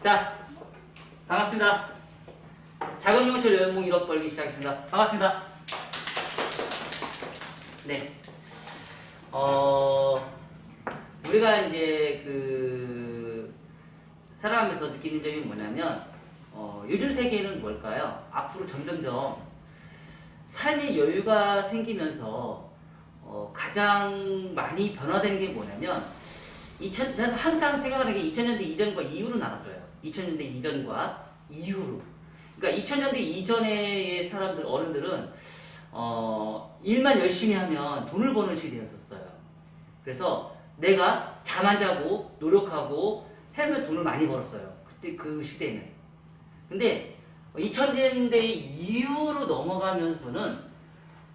자, 반갑습니다. 작은 용철 연봉 1억 벌기 시작했습니다. 반갑습니다. 네. 우리가 이제 살아가면서 느끼는 점이 뭐냐면, 요즘 세계는 뭘까요? 앞으로 점점점 삶의 여유가 생기면서, 가장 많이 변화되는 게 뭐냐면, 저는 항상 생각하는 게 2000년대 이전과 이후로 나눠져요. 2000년대 이전과 이후로. 그러니까 2000년대 이전의 사람들, 어른들은, 일만 열심히 하면 돈을 버는 시대였었어요. 그래서 내가 잠 안 자고 노력하고 하면 돈을 많이 벌었어요. 그때 그 시대는. 근데 2000년대 이후로 넘어가면서는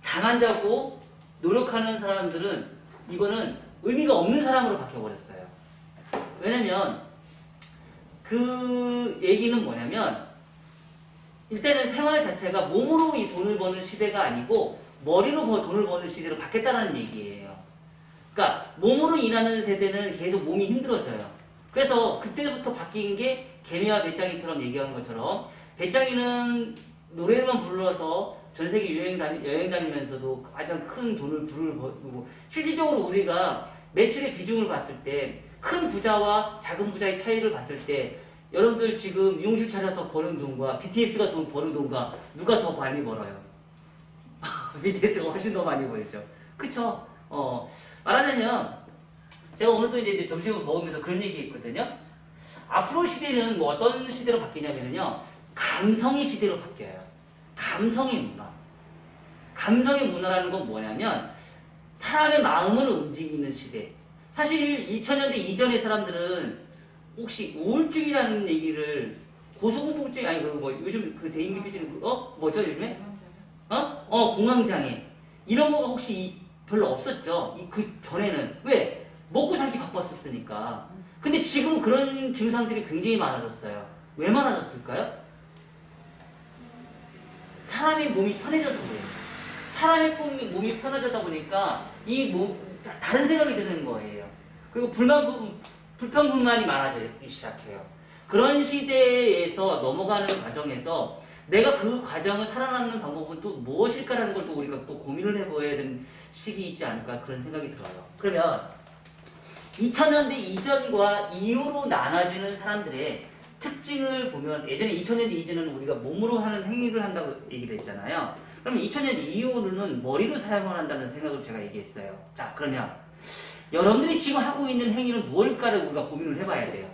잠 안 자고 노력하는 사람들은 이거는 의미가 없는 사람으로 바뀌어버렸어요. 왜냐면 그 얘기는 뭐냐면 일단은 생활 자체가 몸으로 이 돈을 버는 시대가 아니고 머리로 돈을 버는 시대로 바뀌었다는 얘기예요. 그러니까 몸으로 일하는 세대는 계속 몸이 힘들어져요. 그래서 그때부터 바뀐 게 개미와 배짱이처럼 얘기한 것처럼 배짱이는 노래만 불러서 전 세계 여행 다니면서도 가장 큰 돈을 벌고 실질적으로 우리가 매출의 비중을 봤을 때 큰 부자와 작은 부자의 차이를 봤을 때 여러분들 지금 미용실 차려서 버는 돈과 BTS가 버는 돈과 누가 더 많이 벌어요? BTS가 훨씬 더 많이 벌죠. 그쵸? 말하자면 제가 오늘도 이제 점심을 먹으면서 그런 얘기 했거든요. 앞으로 시대는 뭐 어떤 시대로 바뀌냐면요. 감성의 시대로 바뀌어요. 감성의 문화. 감성의 문화라는 건 뭐냐면 사람의 마음을 움직이는 시대. 사실 2000년대 이전의 사람들은 혹시 우울증이라는 얘기를 고소공포증이 아니 요즘 대인기피증 뭐죠 요즘에? 공황장애 이런 거가 혹시 별로 없었죠. 그 전에는 왜? 먹고 살기 바빴었으니까. 근데 지금 그런 증상들이 굉장히 많아졌어요. 왜 많아졌을까요? 사람의 몸이 편해져서 그래요. 사람의 몸이 편해지다 보니까 다른 생각이 드는 거예요. 그리고 불평불만이 많아지기 시작해요. 그런 시대에서 넘어가는 과정에서 내가 그 과정을 살아남는 방법은 또 무엇일까라는 걸 또 우리가 또 고민을 해봐야 되는 시기이지 않을까 그런 생각이 들어요. 그러면 2000년대 이전과 이후로 나눠지는 사람들의 특징을 보면 예전에 2000년대 이전에는 우리가 몸으로 하는 행위를 한다고 얘기를 했잖아요. 그러면 2000년대 이후로는 머리로 사용을 한다는 생각을 제가 얘기했어요. 자, 그러면 여러분들이 지금 하고 있는 행위는 무엇일까를 우리가 고민을 해봐야 돼요.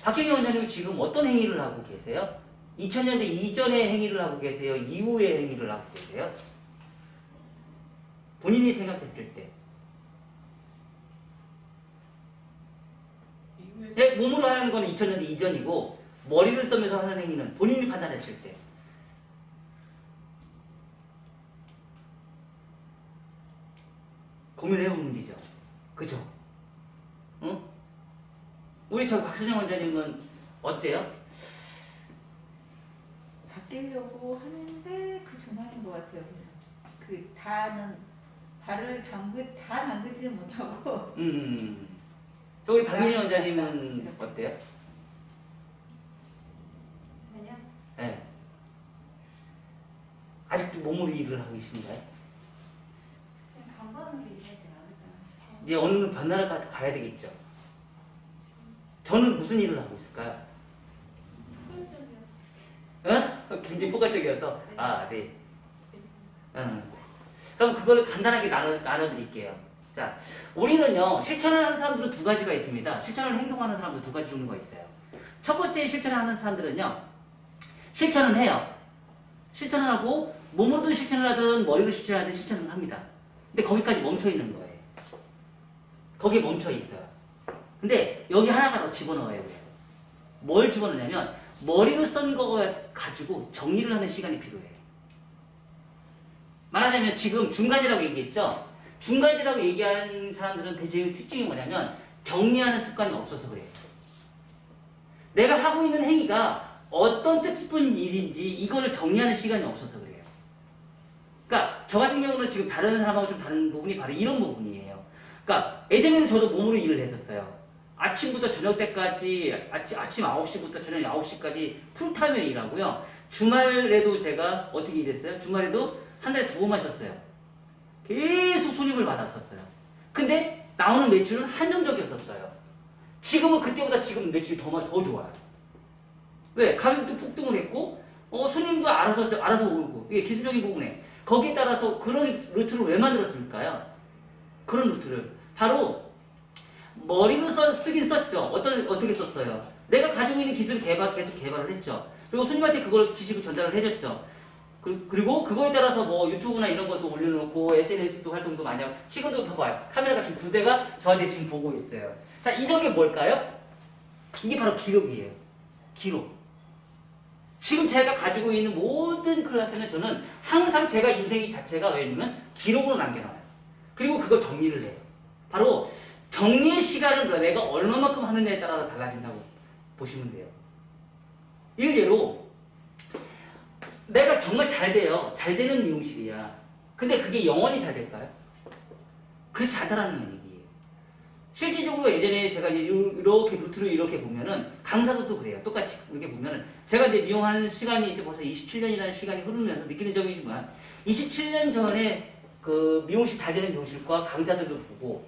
박경희 원장님은 지금 어떤 행위를 하고 계세요? 2000년대 이전의 행위를 하고 계세요? 이후의 행위를 하고 계세요? 본인이 생각했을 때. 몸으로 하는 거는 2000년대 이전이고 머리를 쓰면서 하는 행위는 본인이 판단했을 때. 고민해보는 문제죠. 그죠? 응? 우리 박순영 원장님은 어때요? 바뀌려고 하는데 그 중간인 것 같아요. 그래서 발을 다 담그지 못하고. 저 우리 박민희 원장님은 어때요? 저는요? 네. 아직도 몸으로 일을 하고 계신가요? 간번으로 일하지 않을까. 이제 어느 변화를 가야 되겠죠. 저는 무슨 일을 하고 있을까요? 효율적이어서. 굉장히 포괄적이어서. 네. 아, 네. 그럼 그거를 간단하게 나눠드릴게요. 자, 우리는요, 실천을 하는 사람들은 두 가지가 있습니다. 실천을 행동하는 사람도 두 가지 종류가 있어요. 첫 번째 실천을 하는 사람들은요, 실천은 해요. 실천을 하고, 몸으로도 실천을 하든, 머리로 실천을 하든 실천을 합니다. 근데 거기까지 멈춰 있는 거예요. 거기에 멈춰 있어요. 근데 여기 하나가 더 집어넣어야 돼요. 뭘 집어넣냐면, 머리로 쓴 거 가지고 정리를 하는 시간이 필요해요. 말하자면 지금 중간이라고 얘기했죠? 중간이라고 얘기한 사람들은 대체의 특징이 뭐냐면 정리하는 습관이 없어서 그래요. 내가 하고 있는 행위가 어떤 뜻깊은 일인지 이거를 정리하는 시간이 없어서 그래요. 그러니까 저 같은 경우는 지금 다른 사람하고 좀 다른 부분이 바로 이런 부분이에요. 그러니까 예전에는 저도 몸으로 일을 했었어요. 아침부터 저녁 때까지 아침 9시부터 저녁 9시까지 풀타임에 일하고요. 주말에도 제가 어떻게 일했어요? 주말에도 한 달에 2번만 쉬었어요. 계속 손님을 받았었어요. 근데 나오는 매출은 한정적이었었어요. 지금은 그때보다 지금 매출이 더 좋아요. 왜? 가격도 폭등을 했고 손님도 알아서 오고 이게 기술적인 부분에 거기에 따라서 그런 루트를 왜 만들었을까요? 그런 루트를 바로 머리로 쓰긴 썼죠. 어떻게 썼어요? 내가 가지고 있는 기술을 계속 개발을 했죠. 그리고 손님한테 그걸 지식을 전달을 해줬죠. 그리고 그거에 따라서 뭐 유튜브나 이런 것도 올려놓고 SNS도 활동도 많이 하고 지금도 봐봐요. 카메라가 지금 2대가 저한테 지금 보고 있어요. 자, 이런 게 뭘까요? 이게 바로 기록이에요. 기록. 지금 제가 가지고 있는 모든 클래스는 저는 항상 제가 인생이 자체가 왜냐면 기록으로 남겨놔요. 그리고 그걸 정리를 해요. 바로 정리의 시간을 내가 얼마만큼 하느냐에 따라 달라진다고 보시면 돼요. 일례로 내가 정말 잘 돼요. 잘 되는 미용실이야. 근데 그게 영원히 잘 될까요? 그렇지 않다라는 얘기예요. 실질적으로 예전에 제가 이렇게 루트로 이렇게 보면은 강사들도 그래요. 똑같이 이렇게 보면은 제가 이제 미용하는 시간이 이제 벌써 27년이라는 시간이 흐르면서 느끼는 점이지만 27년 전에 그 미용실 잘 되는 미용실과 강사들도 보고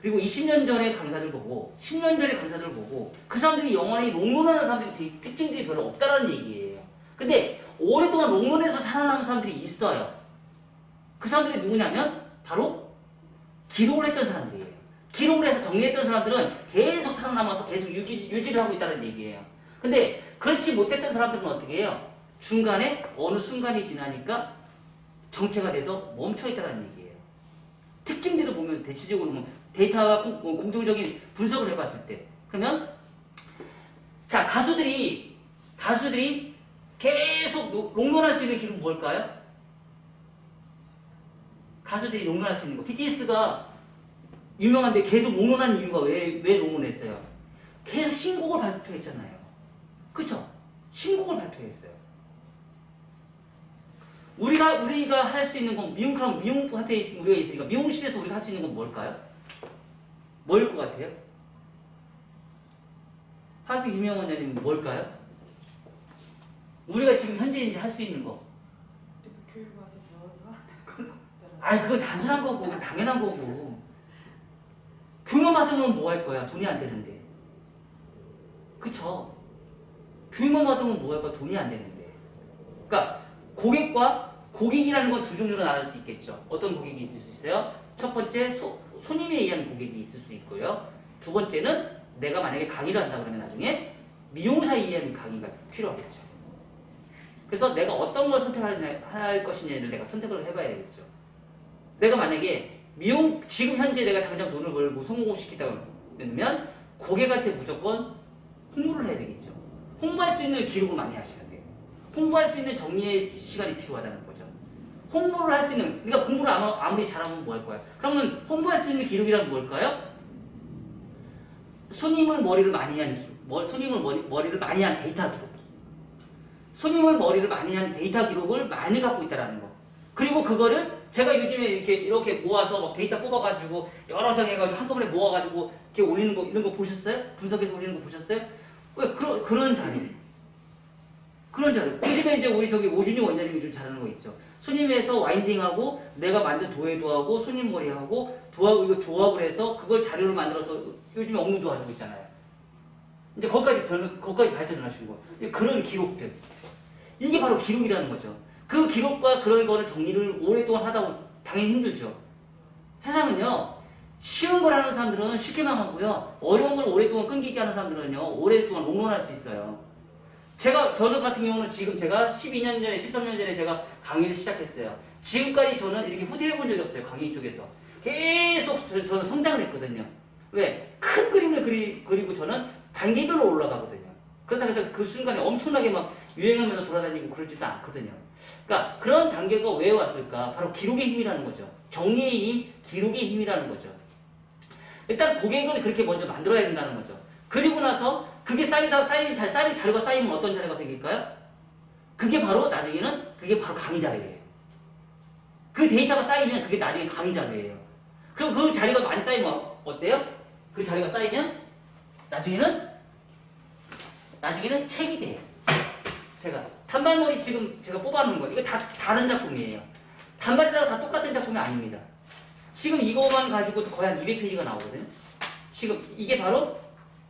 그리고 20년 전에 강사들 보고 10년 전에 강사들 보고 그 사람들이 영원히 롱런하는 사람들이 특징들이 별로 없다라는 얘기예요. 근데 오랫동안 롱런에서 살아남은 사람들이 있어요. 그 사람들이 누구냐면 바로 기록을 했던 사람들이에요. 기록을 해서 정리했던 사람들은 계속 살아남아서 계속 유지를 하고 있다는 얘기예요. 근데 그렇지 못했던 사람들은 어떻게 해요? 중간에 어느 순간이 지나니까 정체가 돼서 멈춰있다는 얘기예요. 특징들을 보면 대체적으로 데이터와 공통적인 분석을 해봤을 때 그러면 자 가수들이 계속 롱런할 수 있는 길은 뭘까요? 가수들이 롱런할 수 있는 거 BTS가 유명한데 계속 롱런한 이유가 왜 롱런했어요? 계속 신곡을 발표했잖아요. 그쵸? 신곡을 발표했어요. 우리가 할 수 있는 건 미용 파트에 우리가 있으니까 미용실에서 우리가 할 수 있는 건 뭘까요? 뭐일 것 같아요? 하수 김영 원장님 뭘까요? 우리가 지금 현재 이제 할 수 있는 거. 교육 와서 배워서 아니 그건 단순한 거고 그건 당연한 거고. 교육만 받으면 뭐 할 거야? 돈이 안 되는데. 그쵸? 교육만 받으면 뭐 할 거야? 돈이 안 되는데. 그러니까 고객이라는 건 두 종류로 나눌 수 있겠죠. 어떤 고객이 있을 수 있어요? 첫 번째 손님에 의한 고객이 있을 수 있고요. 두 번째는 내가 만약에 강의를 한다 그러면 나중에 미용사에 의한 강의가 필요하겠죠. 그래서 내가 어떤 걸 선택할 것이냐를 내가 선택을 해봐야 되겠죠. 내가 만약에 지금 현재 내가 당장 돈을 벌고 성공을 시키다 그러면 고객한테 무조건 홍보를 해야 되겠죠. 홍보할 수 있는 기록을 많이 하셔야 돼요. 홍보할 수 있는 정리의 시간이 필요하다는 거죠. 홍보를 할 수 있는, 그러니까 공부를 아무리 잘하면 뭐 할 거야? 그러면 홍보할 수 있는 기록이란 뭘까요? 손님을 머리를 많이 한 기록, 손님을 머리를 많이 한 데이터 기록. 손님을 머리를 많이 한 데이터 기록을 많이 갖고 있다라는 거. 그리고 그거를 제가 요즘에 이렇게 모아서 막 데이터 뽑아가지고 여러 장 해가지고 한꺼번에 모아가지고 이렇게 올리는 거 이런 거 보셨어요? 분석해서 올리는 거 보셨어요? 왜 그런 자료? 그런 자료. 요즘에 이제 우리 오준희 원장님이 좀 잘하는 거 있죠. 손님에서 와인딩하고 내가 만든 도예도 하고 손님 머리하고 이거 조합을 해서 그걸 자료를 만들어서 요즘에 업로드 하고 있잖아요. 이제 거기까지 발전을 하신 거예요. 그런 기록들. 이게 바로 기록이라는 거죠. 그 기록과 그런 거를 정리를 오랫동안 하다 보면 당연히 힘들죠. 세상은요, 쉬운 걸 하는 사람들은 쉽게만 하고요, 어려운 걸 오랫동안 끈기있게 하는 사람들은요, 오랫동안 롱런할 수 있어요. 저는 같은 경우는 지금 제가 12년 전에, 13년 전에 제가 강의를 시작했어요. 지금까지 저는 이렇게 후퇴해 본 적이 없어요, 강의 쪽에서. 계속 저는 성장을 했거든요. 왜? 큰 그림을 그리고 저는 단계별로 올라가거든요. 그렇다고 해서 그 순간에 엄청나게 막 유행하면서 돌아다니고 그러지도 않거든요. 그러니까 그런 단계가 왜 왔을까? 바로 기록의 힘이라는 거죠. 정리의 힘, 기록의 힘이라는 거죠. 일단 고객은 그렇게 먼저 만들어야 된다는 거죠. 그리고 나서 그게 자료가 쌓이면 어떤 자료가 생길까요? 그게 바로 나중에는 그게 바로 강의 자료예요. 그 데이터가 쌓이면 그게 나중에 강의 자료예요. 그럼 그 자료가 많이 쌓이면 어때요? 그 자료가 쌓이면 나중에는 책이 돼요. 제가 단발머리 지금 제가 뽑아놓은 거 이거 다 다른 작품이에요. 단발이랑 다 똑같은 작품이 아닙니다. 지금 이거만 가지고 거의 한 200페이지가 나오거든요. 지금 이게 바로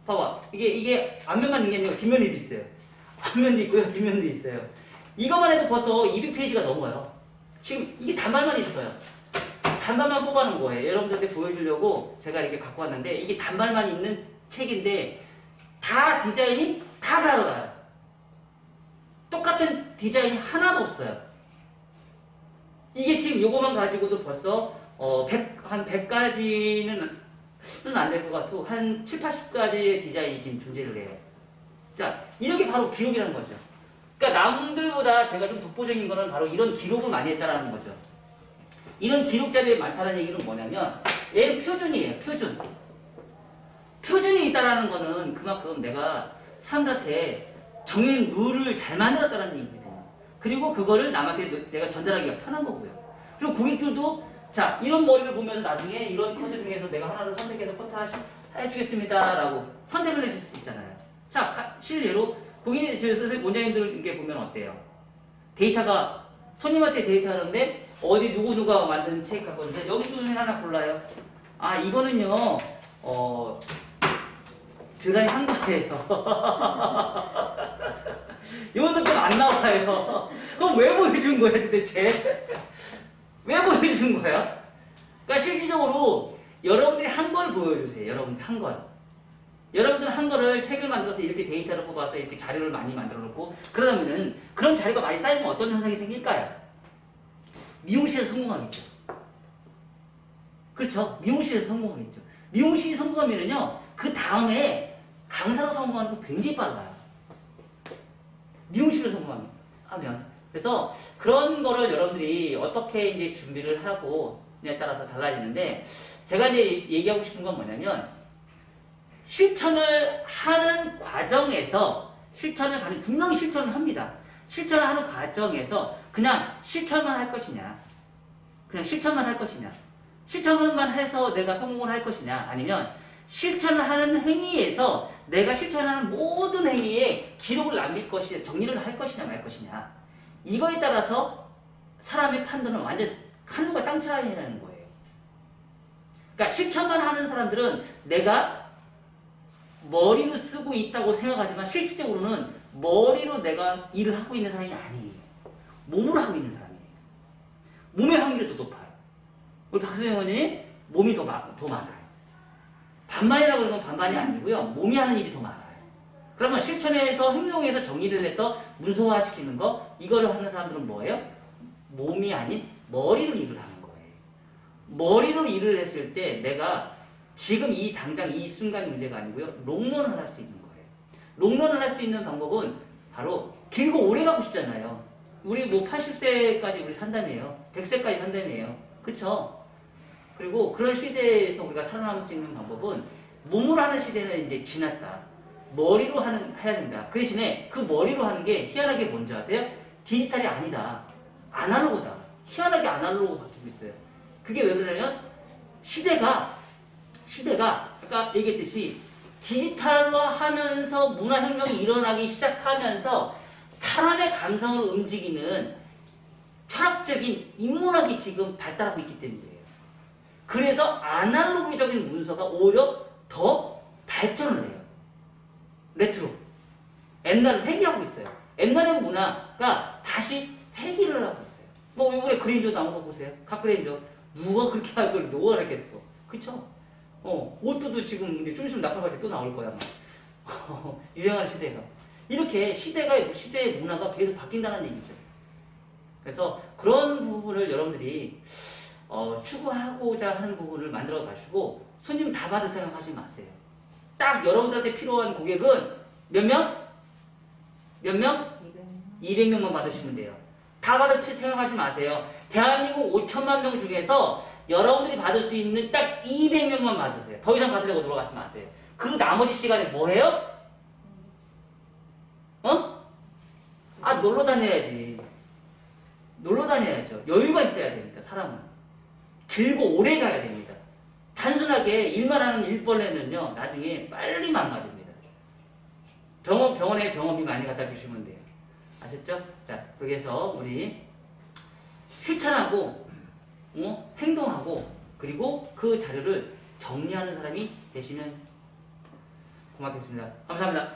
봐봐 이게 앞면만 있는 게 아니고 뒷면에도 있어요. 앞면도 있고요 뒷면도 있어요. 이거만 해도 벌써 200페이지가 넘어요. 지금 이게 단발만 있어요. 단발만 뽑아놓은 거예요. 여러분들한테 보여주려고 제가 이렇게 갖고 왔는데 이게 단발만 있는 책인데 다 디자인이 다 달라요. 똑같은 디자인이 하나도 없어요. 이게 지금 요거만 가지고도 벌써 한 100가지는 안 될 것 같고 한 7, 80가지의 디자인이 지금 존재를 해요. 자, 이렇게 바로 기록이라는 거죠. 그러니까 남들보다 제가 좀 독보적인 거는 바로 이런 기록을 많이 했다라는 거죠. 이런 기록 자료에 많다는 얘기는 뭐냐면 얘는 표준이에요. 표준이 있다라는 거는 그만큼 내가 사람들한테 정해진 룰을 잘 만들었다는 얘기거든요. 그리고 그거를 남한테 내가 전달하기가 편한 거고요. 그리고 고객들도 자 이런 머리를 보면서 나중에 이런 커트 중에서 내가 하나를 선택해서 커트 해주겠습니다 라고 선택을 해줄 수 있잖아요. 자 실례로 고객님 원장님들 이렇게 보면 어때요? 데이터가 손님한테 데이터하는데 어디 누구가 만든 책 갖고 있는데 여기 중에 하나 골라요. 아 이거는요 드라이 한 거예요. 이건 좀 안 나와요. 그럼 왜 보여준 거야 도대체? 왜 보여준 거야? 그러니까 실질적으로 여러분들이 한 걸 보여주세요. 여러분들 한 걸. 여러분들은 한 거를 책을 만들어서 이렇게 데이터를 뽑아서 이렇게 자료를 많이 만들어 놓고 그러다면은 그런 자료가 많이 쌓이면 어떤 현상이 생길까요? 미용실에서 성공하겠죠. 그렇죠? 미용실에서 성공하겠죠. 미용실이 성공하면은요 그 다음에 강사가 성공하는 거 굉장히 빨라요. 미용실을 성공하면. 그래서 그런 거를 여러분들이 어떻게 이제 준비를 하고에 따라서 달라지는데 제가 이제 얘기하고 싶은 건 뭐냐면 실천을 하는 과정에서 분명히 실천을 합니다. 실천을 하는 과정에서 그냥 실천만 할 것이냐 실천만 해서 내가 성공을 할 것이냐 아니면 실천을 하는 행위에서 내가 실천하는 모든 행위에 기록을 남길 것이냐 정리를 할 것이냐 말 것이냐 이거에 따라서 사람의 판단은 완전 하늘과 땅 차이라는 거예요. 그러니까 실천만 하는 사람들은 내가 머리로 쓰고 있다고 생각하지만 실질적으로는 머리로 내가 일을 하고 있는 사람이 아니에요. 몸으로 하고 있는 사람이에요. 몸의 확률이 더 높아요. 우리 박수영 의원님 몸이 더 많아요. 반반이라고 그러면 반반이 아니고요. 몸이 하는 일이 더 많아요. 그러면 실천에서 행동에서 정리를 해서 문서화시키는 거 이거를 하는 사람들은 뭐예요? 몸이 아닌 머리로 일을 하는 거예요. 머리로 일을 했을 때 내가 지금 이 당장 이 순간 문제가 아니고요. 롱런을 할 수 있는 거예요. 롱런을 할 수 있는 방법은 바로 길고 오래 가고 싶잖아요. 우리 뭐 80세까지 우리 산다며요. 100세까지 산다며요. 그쵸? 그리고 그런 시대에서 우리가 살아남을 수 있는 방법은 몸으로 하는 시대는 이제 지났다. 머리로 해야 된다. 그 대신에 그 머리로 하는 게 희한하게 뭔지 아세요? 디지털이 아니다. 아날로그다. 희한하게 아날로그가 바뀌고 있어요. 그게 왜 그러냐면 시대가 아까 얘기했듯이 디지털화하면서 문화혁명이 일어나기 시작하면서 사람의 감성을 움직이는 철학적인 인문학이 지금 발달하고 있기 때문이에요. 그래서 아날로그적인 문서가 오히려 더 발전을 해요. 레트로. 옛날을 회귀하고 있어요. 옛날의 문화가 다시 회귀를 하고 있어요. 뭐 이번에 그레인저 나온 거 보세요. 갓그레인저. 누가 그렇게 할 걸 누가 하겠어. 그쵸? 옷도 지금 이제 좀 있으면 나팔바지 또 나올 거야. 유행하는 시대가. 이렇게 시대의 문화가 계속 바뀐다는 얘기죠. 그래서 그런 부분을 여러분들이 추구하고자 하는 부분을 만들어 가시고 손님 다 받을 생각하지 마세요. 딱 여러분들한테 필요한 고객은 몇 명? 200명만 받으시면 돼요. 다 받을 생각하지 마세요. 대한민국 5천만 명 중에서 여러분들이 받을 수 있는 딱 200명만 받으세요. 더 이상 받으려고 돌아가지 마세요. 그 나머지 시간에 뭐 해요? 놀러 다녀야지. 놀러 다녀야죠. 여유가 있어야 됩니다. 사람은. 길고 오래 가야 됩니다. 단순하게 일만 하는 일벌레는요. 나중에 빨리 망가집니다. 병원에 병원비 많이 갖다 주시면 돼요. 아셨죠? 자, 그렇게 해서 우리 실천하고 행동하고 그리고 그 자료를 정리하는 사람이 되시면 고맙겠습니다. 감사합니다.